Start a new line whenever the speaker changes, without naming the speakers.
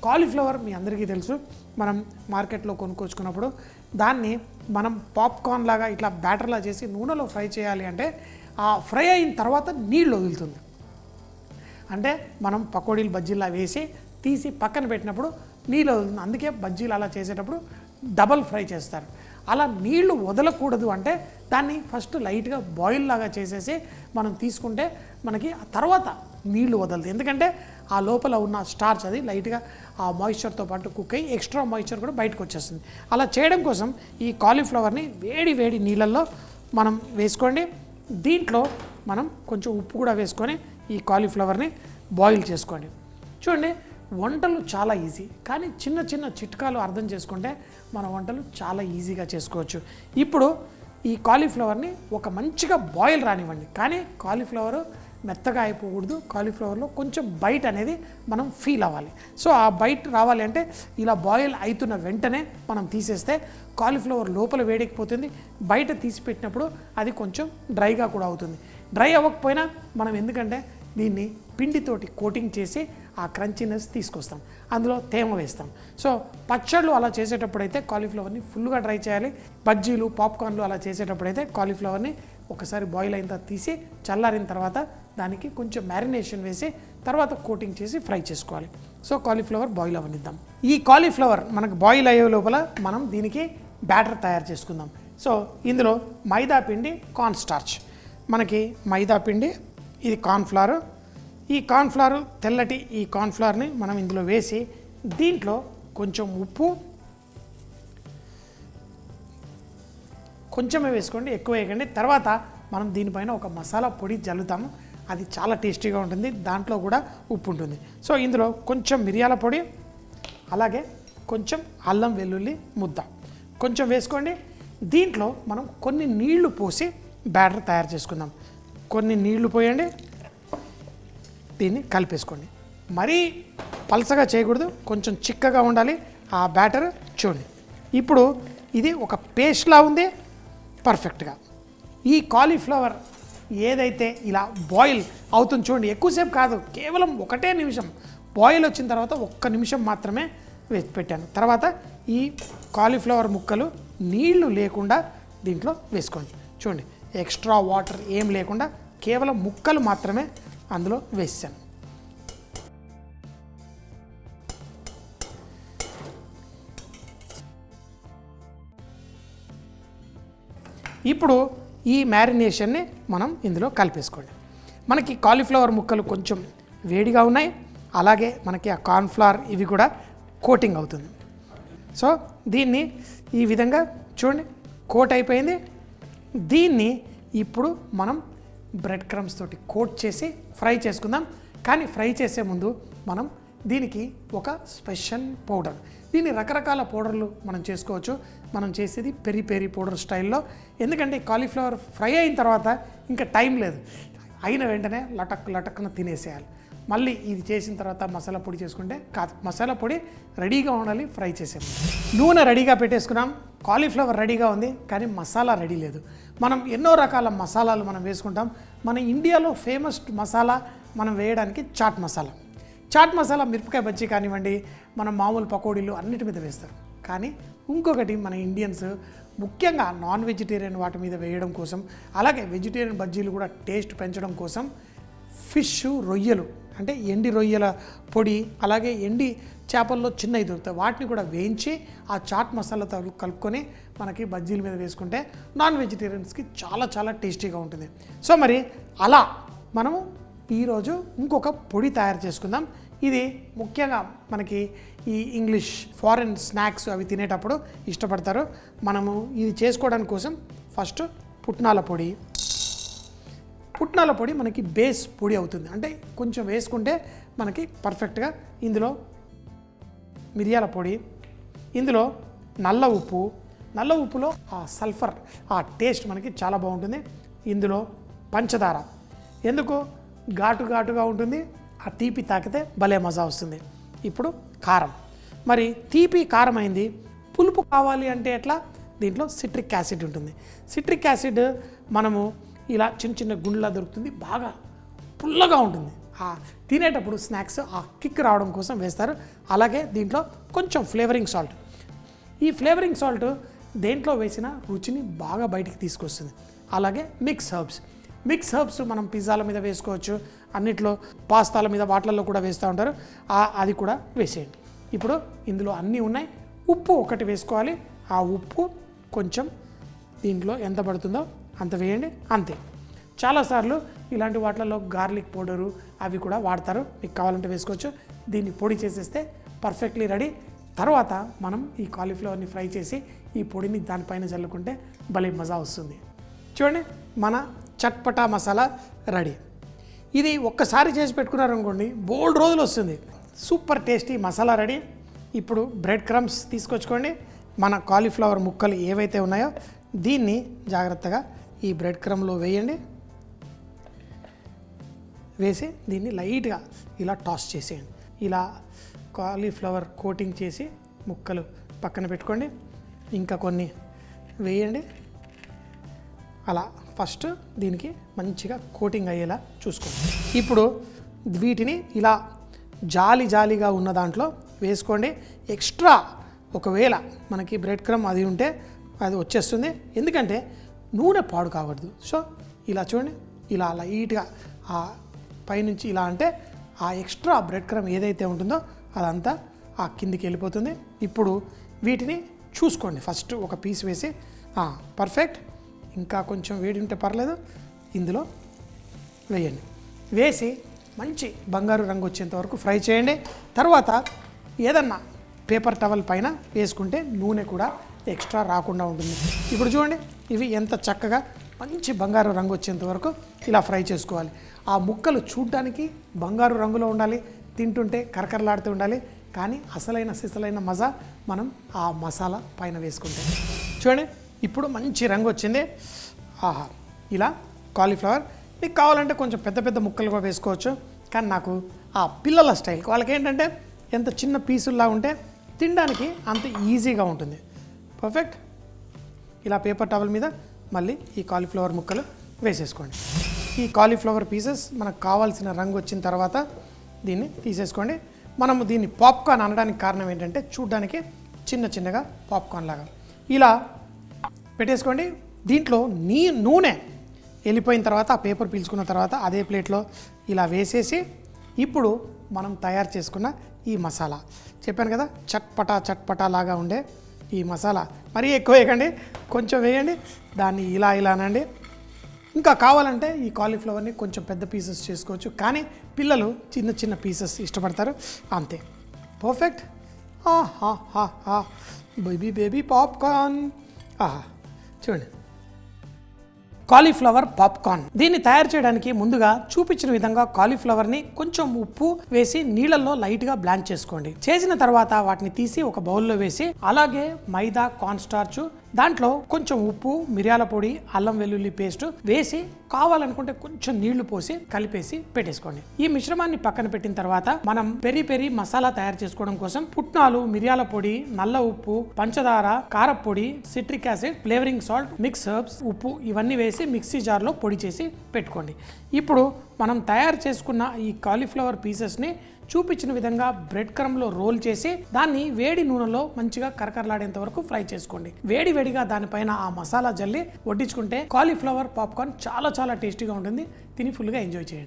Cauliflower మీ అందరికీ తెలుసు, మనం మార్కెట్లో కొనుక్కొచ్చుకున్నప్పుడు దాన్ని మనం పాప్కార్న్ లాగా ఇట్లా బ్యాటర్లా చేసి నూనెలో ఫ్రై చేయాలి అంటే ఆ ఫ్రై అయిన తర్వాత నీళ్ళు వదులుతుంది. అంటే మనం పకోడీలు బజ్జీలా వేసి తీసి పక్కన పెట్టినప్పుడు నీళ్ళు వదులుతుంది. అందుకే బజ్జీలు అలా చేసేటప్పుడు డబల్ ఫ్రై చేస్తారు. అలా నీళ్లు వదలకూడదు అంటే దాన్ని ఫస్ట్ లైట్గా బాయిల్ లాగా చేసేసి మనం తీసుకుంటే మనకి ఆ తర్వాత నీళ్లు వదలదు. ఎందుకంటే ఆ లోపల ఉన్న స్టార్చ్ అది లైట్గా ఆ మాయిశ్చర్తో పాటు కుక్ అయ్యి ఎక్స్ట్రా మాయిశ్చర్ కూడా బయటకు వచ్చేస్తుంది. అలా చేయడం కోసం ఈ కాలీఫ్లవర్ని వేడి వేడి నీళ్ళల్లో మనం వేసుకోండి. దీంట్లో మనం కొంచెం ఉప్పు కూడా వేసుకొని ఈ కాలీఫ్లవర్ని బాయిల్ చేసుకోండి. చూడండి, వంటలు చాలా ఈజీ, కానీ చిన్న చిన్న చిట్కాలు అర్థం చేసుకుంటే మన వంటలు చాలా ఈజీగా చేసుకోవచ్చు. ఇప్పుడు ఈ కాలీఫ్లవర్ని ఒక మంచిగా బాయిల్ రానివ్వండి, కానీ కాలీఫ్లవర్ మెత్తగా అయిపోకూడదు. కాలీఫ్లవర్లో కొంచెం బైట్ అనేది మనం ఫీల్ అవ్వాలి. సో ఆ బైట్ రావాలి అంటే ఇలా బాయిల్ అవుతున్న వెంటనే మనం తీసేస్తే కాలీఫ్లవర్ లోపల వేడెక్కిపోతుంది. బయట తీసి పెట్టినప్పుడు అది కొంచెం డ్రైగా కూడా అవుతుంది. డ్రై అవ్వకపోయినా మనం ఎందుకంటే దీన్ని పిండితోటి కోటింగ్ చేసి ఆ క్రంచీనెస్ తీసుకొస్తాం, అందులో తేమ వేస్తాం. సో పచ్చళ్ళు అలా చేసేటప్పుడు అయితే కాలీఫ్లవర్ని ఫుల్గా డ్రై చేయాలి. బజ్జీలు పాప్కార్న్లు అలా చేసేటప్పుడు అయితే కాలీఫ్లవర్ని ఒకసారి బాయిల్ అయిన తర్వాత తీసి చల్లారిన తర్వాత దానికి కొంచెం మ్యారినేషన్ వేసి తర్వాత కోటింగ్ చేసి ఫ్రై చేసుకోవాలి. సో కాలీఫ్లవర్ బాయిల్ అవ్వనిద్దాం. ఈ కాలీఫ్లవర్ మనకు బాయిల్ అయ్యే లోపల మనం దీనికి బ్యాటర్ తయారు చేసుకుందాం. సో ఇందులో మైదా పిండి, కార్న్ స్టార్చ్, మనకి మైదా పిండి, ఇది కార్న్ఫ్లవర్. ఈ కార్న్ఫ్లవర్ తెల్లటి ఈ కార్న్ఫ్లవర్ని మనం ఇందులో వేసి దీంట్లో కొంచెం ఉప్పు, కొంచెమే వేసుకోండి, ఎక్కువ వేయకండి. తర్వాత మనం దీనిపైన ఒక మసాలా పొడి జల్లుతాము, అది చాలా టేస్టీగా ఉంటుంది. దాంట్లో కూడా ఉప్పు ఉంటుంది. సో ఇందులో కొంచెం మిరియాల పొడి, అలాగే కొంచెం అల్లం వెల్లుల్లి ముద్ద కొంచెం వేసుకోండి. దీంట్లో మనం కొన్ని నీళ్లు పోసి బ్యాటర్ తయారు చేసుకుందాం. కొన్ని నీళ్లు పోయండి, దీన్ని కలిపేసుకోండి. మరీ పలసగా చేయకూడదు, కొంచెం చిక్కగా ఉండాలి ఆ బ్యాటర్. చూడండి, ఇప్పుడు ఇది ఒక పేస్ట్లా ఉంది పర్ఫెక్ట్గా. ఈ కాలీఫ్లవర్ ఏదైతే ఇలా బాయిల్ అవుతుంది చూడండి, ఎక్కువసేపు కాదు, కేవలం 1 నిమిషం బాయిల్ వచ్చిన తర్వాత 1 నిమిషం మాత్రమే పెట్టాను. తర్వాత ఈ కాలీఫ్లవర్ ముక్కలు నీళ్లు లేకుండా దీంట్లో వేసుకోండి. చూడండి, ఎక్స్ట్రా వాటర్ ఏం లేకుండా కేవలం ముక్కలు మాత్రమే అందులో వేసాను. ఇప్పుడు ఈ మ్యారినేషన్ని మనం ఇందులో కలిపేసుకోండి. మనకి కాలీఫ్లవర్ ముక్కలు కొంచెం వేడిగా ఉన్నాయి, అలాగే మనకి ఆ కార్న్ఫ్లవర్ ఇవి కూడా కోటింగ్ అవుతుంది. సో దీన్ని ఈ విధంగా చూడండి కోట్ అయిపోయింది. దీన్ని ఇప్పుడు మనం బ్రెడ్ క్రమ్స్ తోటి కోట్ చేసి ఫ్రై చేసుకుందాం. కానీ ఫ్రై చేసే ముందు మనం దీనికి ఒక స్పెషల్ పౌడర్, దీన్ని రకరకాల పౌడర్లు మనం చేసుకోవచ్చు. మనం చేసేది పెరి పెరి పౌడర్ స్టైల్లో. ఎందుకంటే కాలీఫ్లవర్ ఫ్రై అయిన తర్వాత ఇంకా టైం లేదు, అయిన వెంటనే లటక్కున తినేసేయాలి. మళ్ళీ ఇది చేసిన తర్వాత మసాలా పొడి చేసుకుంటే కాదు, మసాలా పొడి రెడీగా ఉండాలి ఫ్రై చేసాము. నూనె రెడీగా పెట్టేసుకున్నాం, కాలీఫ్లవర్ రెడీగా ఉంది, కానీ మసాలా రెడీ లేదు. మనం ఎన్నో రకాల మసాలాలు మనం వేసుకుంటాం. మన ఇండియాలో ఫేమస్ మసాలా మనం వేయడానికి చాట్ మసాలా. చాట్ మసాలా మిరపకాయ బజ్జీ కానివ్వండి, మనం మామూలు పకోడీలు అన్నిటి మీద వేస్తారు. కానీ ఇంకొకటి మన ఇండియన్స్ ముఖ్యంగా నాన్ వెజిటేరియన్ వాటి మీద వేయడం కోసం, అలాగే వెజిటేరియన్ బజ్జీలు కూడా టేస్ట్ పెంచడం కోసం ఫిష్, రొయ్యలు అంటే ఎండి రొయ్యల పొడి, అలాగే ఎండి చేపల్లో చిన్నవి దొరుకుతాయి, వాటిని కూడా వేయించి ఆ చాట్ మసాలాతో కలుపుకొని మనకి బజ్జీల మీద వేసుకుంటే నాన్ వెజిటేరియన్స్కి చాలా చాలా టేస్టీగా ఉంటుంది. సో మరి అలా మనము ఈరోజు ఇంకొక పొడి తయారు చేసుకుందాం. ఇది ముఖ్యంగా మనకి ఈ ఇంగ్లీష్ ఫారెన్ స్నాక్స్ అవి తినేటప్పుడు ఇష్టపడతారు. మనము ఇది చేసుకోవడానికి కోసం ఫస్ట్ పుట్నాల పొడి మనకి బేస్ పొడి అవుతుంది. అంటే కొంచెం వేసుకుంటే మనకి పర్ఫెక్ట్గా. ఇందులో మిరియాల పొడి, ఇందులో నల్ల ఉప్పులో ఆ సల్ఫర్ ఆ టేస్ట్ మనకి చాలా బాగుంటుంది. ఇందులో పంచదార, ఎందుకు ఘాటుగా ఉంటుంది, ఆ తీపి తాకితే భలే మజా వస్తుంది. ఇప్పుడు కారం, మరి తీపి కారం అయింది, పులుపు కావాలి అంటే ఎట్లా, దీంట్లో సిట్రిక్ యాసిడ్ ఉంటుంది. సిట్రిక్ యాసిడ్ మనము ఇలా చిన్న చిన్న గుండ్లా దొరుకుతుంది, బాగా పుల్లగా ఉంటుంది. ఆ తినేటప్పుడు స్నాక్స్ ఆ కిక్ రావడం కోసం వేస్తారు. అలాగే దీంట్లో కొంచెం ఫ్లేవరింగ్ సాల్ట్. ఈ ఫ్లేవరింగ్ సాల్ట్ దేంట్లో వేసిన రుచిని బాగా బయటికి తీసుకొస్తుంది. అలాగే మిక్స్ హర్బ్స్ మనం పిజ్జాల మీద వేసుకోవచ్చు, అన్నిట్లో పాస్తాల మీద వాటిల్లో కూడా వేస్తూ ఉంటారు. అది కూడా వేసేయండి. ఇప్పుడు ఇందులో అన్నీ ఉన్నాయి. ఉప్పు ఒకటి వేసుకోవాలి. ఆ ఉప్పు కొంచెం దీంట్లో ఎంత పడుతుందో అంత వేయండి, అంతే. చాలాసార్లు ఇలాంటి వాటిల్లో గార్లిక్ పౌడరు అవి కూడా వాడతారు, మీకు కావాలంటే వేసుకోవచ్చు. దీన్ని పొడి చేసేస్తే పర్ఫెక్ట్లీ రెడీ. తర్వాత మనం ఈ కాలీఫ్లవర్ని ఫ్రై చేసి ఈ పొడిని దానిపైన చల్లుకుంటే భలే మజా వస్తుంది. చూడండి, మన చట్పటా మసాలా రెడీ. ఇది ఒక్కసారి చేసి పెట్టుకున్నారనుకోండి బోల్డ్ రోజులు వస్తుంది. Super tasty masala ready. ఇప్పుడు బ్రెడ్ క్రమ్స్ తీసుకొచ్చుకోండి. మన కాలీఫ్లవర్ ముక్కలు ఏవైతే ఉన్నాయో దీన్ని జాగ్రత్తగా ఈ బ్రెడ్ క్రమ్లో వేయండి. వేసి దీన్ని లైట్గా ఇలా టాస్ చేసేయండి. ఇలా కాలీఫ్లవర్ కోటింగ్ చేసి ముక్కలు పక్కన పెట్టుకోండి. ఇంకా కొన్ని వేయండి. అలా ఫస్ట్ దీనికి మంచిగా కోటింగ్ అయ్యేలా చూసుకోండి. ఇప్పుడు వీటిని ఇలా జాలిగా ఉన్న దాంట్లో వేసుకోండి. ఎక్స్ట్రా ఒకవేళ మనకి బ్రెడ్ క్రమ్ అది ఉంటే అది వచ్చేస్తుంది, ఎందుకంటే నూనె పాడు కావద్దు. సో ఇలా చూడండి, ఇలా లైట్గా ఆ పైనుంచి ఇలా అంటే ఆ ఎక్స్ట్రా బ్రెడ్ క్రమ్ ఏదైతే ఉంటుందో అదంతా ఆ కిందికి వెళ్ళిపోతుంది. ఇప్పుడు వీటిని చూసుకోండి. ఫస్ట్ ఒక పీస్ వేసి పర్ఫెక్ట్. ఇంకా కొంచెం వేడి ఉంటే పర్లేదు, ఇందులో వేయండి. వేసి మంచి బంగారు రంగు వచ్చేంత వరకు ఫ్రై చేయండి. తర్వాత ఏదన్నా పేపర్ టవల్ పైన వేసుకుంటే నూనె కూడా ఎక్స్ట్రా రాకుండా ఉంటుంది. ఇప్పుడు చూడండి, ఇవి ఎంత చక్కగా మంచి బంగారు రంగు వచ్చేంత వరకు ఇలా ఫ్రై చేసుకోవాలి. ఆ ముక్కలు చూడ్డానికి బంగారు రంగులో ఉండాలి, తింటుంటే కరకరలాడుతూ ఉండాలి. కానీ సిసలైన మజా మనం ఆ మసాలా పైన వేసుకుంటే. చూడండి, ఇప్పుడు మంచి రంగు వచ్చింది. ఇలా కాలీఫ్లవర్ మీకు కావాలంటే కొంచెం పెద్ద ముక్కలుగా వేసుకోవచ్చు. కానీ నాకు ఆ పిల్లల స్టైల్, వాళ్ళకి ఏంటంటే ఎంత చిన్న పీసుల్లా ఉంటే తినడానికి అంత ఈజీగా ఉంటుంది. పర్ఫెక్ట్. ఇలా పేపర్ టవల్ మీద మళ్ళీ ఈ కాలీఫ్లవర్ ముక్కలు వేసేసుకోండి. ఈ కాలీఫ్లవర్ పీసెస్ మనకు కావాల్సిన రంగు వచ్చిన తర్వాత దీన్ని తీసేసుకోండి. మనము దీన్ని పాప్కార్న్ అనడానికి కారణం ఏంటంటే చూడ్డానికి చిన్నగా పాప్కార్న్ లాగా ఇలా పెట్టేసుకోండి. దీంట్లో నూనె వెళ్ళిపోయిన తర్వాత ఆ పేపర్ పీల్చుకున్న తర్వాత అదే ప్లేట్లో ఇలా వేసేసి ఇప్పుడు మనం తయారు చేసుకున్న ఈ మసాలా చెప్పాను కదా, చట్పటా లాగా ఉండే ఈ మసాలా మరీ ఎక్కువ వేయకండి, కొంచెం వేయండి. దాన్ని ఇలా అనండి. ఇంకా కావాలంటే ఈ కాలీఫ్లవర్ని కొంచెం పెద్ద పీసెస్ చేసుకోవచ్చు, కానీ పిల్లలు చిన్న పీసెస్ ఇష్టపడతారు, అంతే. పర్ఫెక్ట్. Baby popcorn. చూడండి, కాలీఫ్లవర్ పాప్కార్న్. దీన్ని తయారు చేయడానికి ముందుగా చూపించిన విధంగా కాలీఫ్లవర్ని కొంచెం ఉప్పు వేసి నీళ్ళల్లో లైట్గా బ్లాంచ్ చేసుకోండి. చేసిన తర్వాత వాటిని తీసి ఒక బౌల్లో వేసి అలాగే మైదా, కార్న్ స్టార్చ్, దాంట్లో కొంచెం ఉప్పు, మిరియాల పొడి, అల్లం వెల్లుల్లి పేస్ట్ వేసి కావాలనుకుంటే కొంచెం నీళ్లు పోసి కలిపేసి పెట్టేసుకోండి. ఈ మిశ్రమాన్ని పక్కన పెట్టిన తర్వాత మనం పెరి మసాలా తయారు చేసుకోవడం కోసం పుట్నాలు, మిరియాల పొడి, నల్ల ఉప్పు, పంచదార, కారపొడి, citric acid, flavouring salt, mix herbs, ఉప్పు ఇవన్నీ వేసి మిక్సీ జార్లో పొడి చేసి పెట్టుకోండి. ఇప్పుడు మనం తయారు చేసుకున్న ఈ కాలీఫ్లవర్ పీసెస్ని చూపించిన విధంగా బ్రెడ్ క్రమ్లో రోల్ చేసి దాన్ని వేడి నూనెలో మంచిగా కరకరలాడేంత వరకు ఫ్రై చేసుకోండి. వేడిగా దానిపైన ఆ మసాలా జల్లి వడ్డించుకుంటే కాలీఫ్లవర్ పాప్కార్న్ చాలా టేస్టీగా ఉంటుంది. తిని ఫుల్గా ఎంజాయ్ చేయండి.